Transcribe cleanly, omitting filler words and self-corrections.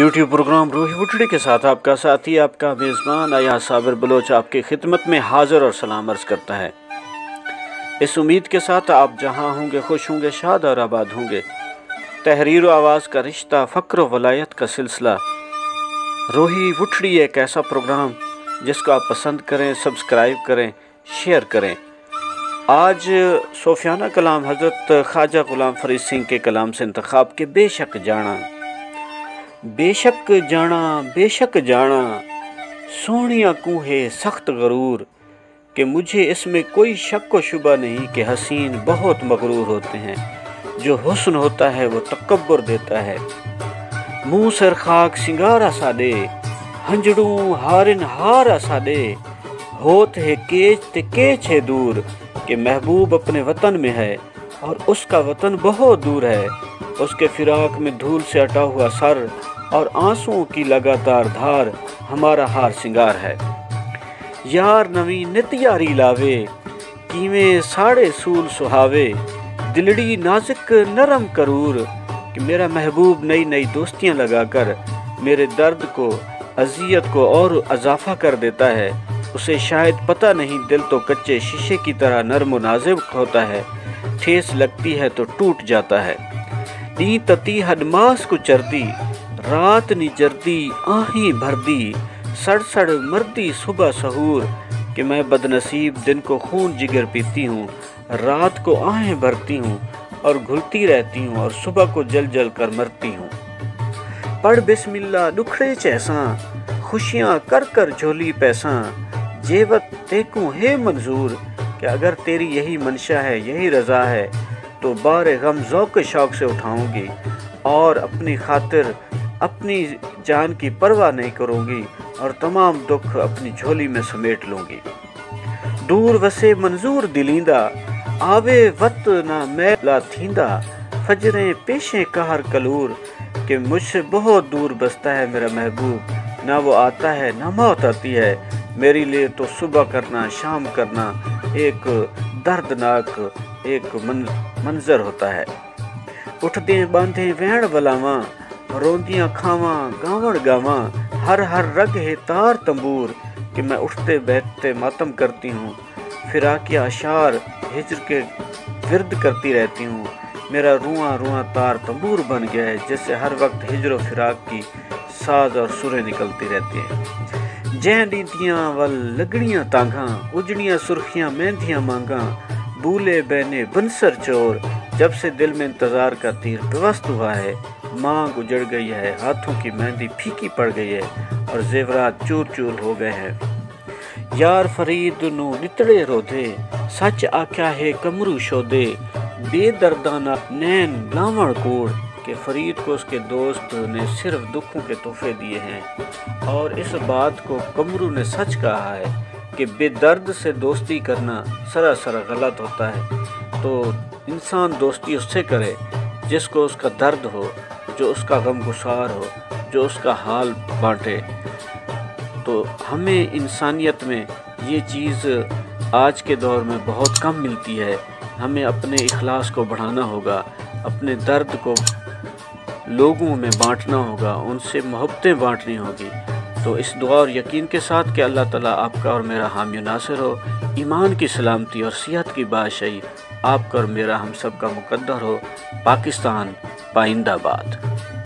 YouTube programme Ruhi वुटड़ी के साथ आपका साथी, आपका मेज़बान आया साबिर बलोच आपकी खिदमत में हाजिर और सलाम अर्ज़ करता है। इस उम्मीद के साथ आप जहां होंगे खुश होंगे, शाद और आबाद होंगे। तहरीर व आवाज़ का रिश्ता, फ़क्र वलायत का सिलसिला, रूही वुटड़ी एक ऐसा प्रोग्राम जिसको आप पसंद करें, सब्सक्राइब करें, शेयर करें। आज सूफियाना कलाम हज़रत ख्वाजा ग़ुलाम फ़रीद सिंह के कलाम से इंतखाब के बेशक जाना, बेशक जाना, बेशक जाना, सोनिया कूँ है सख्त गरूर, कि मुझे इसमें कोई शक व शुबा नहीं कि हसीन बहुत मगरूर होते हैं। जो हुस्न होता है वो तकब्बुर देता है। मुँह सर खाक सिंगारा सादे, हंजड़ू हारिन हारा सादे, होत है केच ते केच है दूर, कि महबूब अपने वतन में है और उसका वतन बहुत दूर है। उसके फिराक में धूल से अटा हुआ सर और आंसुओं की लगातार धार हमारा हार सिंगार है। यार नवी नित यारी लावे, कीमें साड़े सूल सुहावे, दिलड़ी नाजुक नरम करूर, कि मेरा महबूब नई नई दोस्तियां लगाकर मेरे दर्द को, अजियत को और इजाफा कर देता है। उसे शायद पता नहीं, दिल तो कच्चे शीशे की तरह नरम व नाजुक होता है। ठेस लगती है तो टूट जाता है। नी तती हदमास को चरदी, रात नी जर्दी आहीं भरदी, सड़ सड़ मरदी सुबह सहूर, कि मैं बदनसीब दिन को खून जिगर पीती हूँ, रात को आहें भरती हूँ और घुलती रहती हूँ और सुबह को जल जल कर मरती हूँ। पढ़ बिस्मिल्लाह दुखड़े चैसा, खुशियाँ कर कर झोली पैसा, जेवत तेकूँ है मंजूर, कि अगर तेरी यही मंशा है, यही रज़ा है, तो बारे गम ज़ौक़ शौक़ से उठाऊंगी और अपनी खातिर अपनी जान की परवाह नहीं करूंगी और तमाम दुख अपनी झोली में समेट लूंगी। दूर वसे मंजूर दिलींदा, आवे वत ना मैला थींदा, फजरें पेशे कहर कलूर, कि मुझसे बहुत दूर बसता है मेरा महबूब, ना वो आता है ना मौत आती है। मेरे लिए तो सुबह करना शाम करना एक दर्दनाक एक मंजर होता है। उठदे बांधे वहण वलावा, रोंदियां खावा गावड़ गावा, हर हर रग है तार तंबूर, कि मैं उठते बैठते मातम करती हूँ, फिराकिया अशार हिजर के विरद करती रहती हूँ। मेरा रुआं रुआं तार तंबूर बन गया है, जिससे हर वक्त हिजर व फिराक की साज और सुरें निकलती रहती हैं। जह नीतियाँ वल लगड़ियाँ तांघा, उजड़ियाँ सुर्खियाँ मेहंदियाँ मांगा, बूले बहने बंसर चोर, जब से दिल में इंतज़ार का तीर पिवस्त हुआ है। मांग उजड़ गई है, हाथों की मेहंदी फीकी पड़ गई है और जेवरात चूर चूर हो गए हैं। यार फरीद नू नितड़े रोधे, सच आख्या है कमरू शोदे, बेदर्दाना नैन लावण कोड़, कि फरीद को उसके दोस्त ने सिर्फ दुखों के तोहफे दिए हैं। और इस बात को कमरू ने सच कहा है कि बेदर्द से दोस्ती करना सरासर गलत होता है। तो इंसान दोस्ती उससे करे जिसको उसका दर्द हो, जो उसका गमगुसार हो, जो उसका हाल बांटे। तो हमें इंसानियत में ये चीज़ आज के दौर में बहुत कम मिलती है। हमें अपने इखलास को बढ़ाना होगा, अपने दर्द को लोगों में बांटना होगा, उनसे मोहब्बतें बांटनी होगी। तो इस दुआ और यकीन के साथ कि अल्लाह ताला आपका और मेरा हामी नासिर हो, ईमान की सलामती और सेहत की बादशाही आपका और मेरा हम सब का मुकद्दर हो। पाकिस्तान पाइंदाबाद।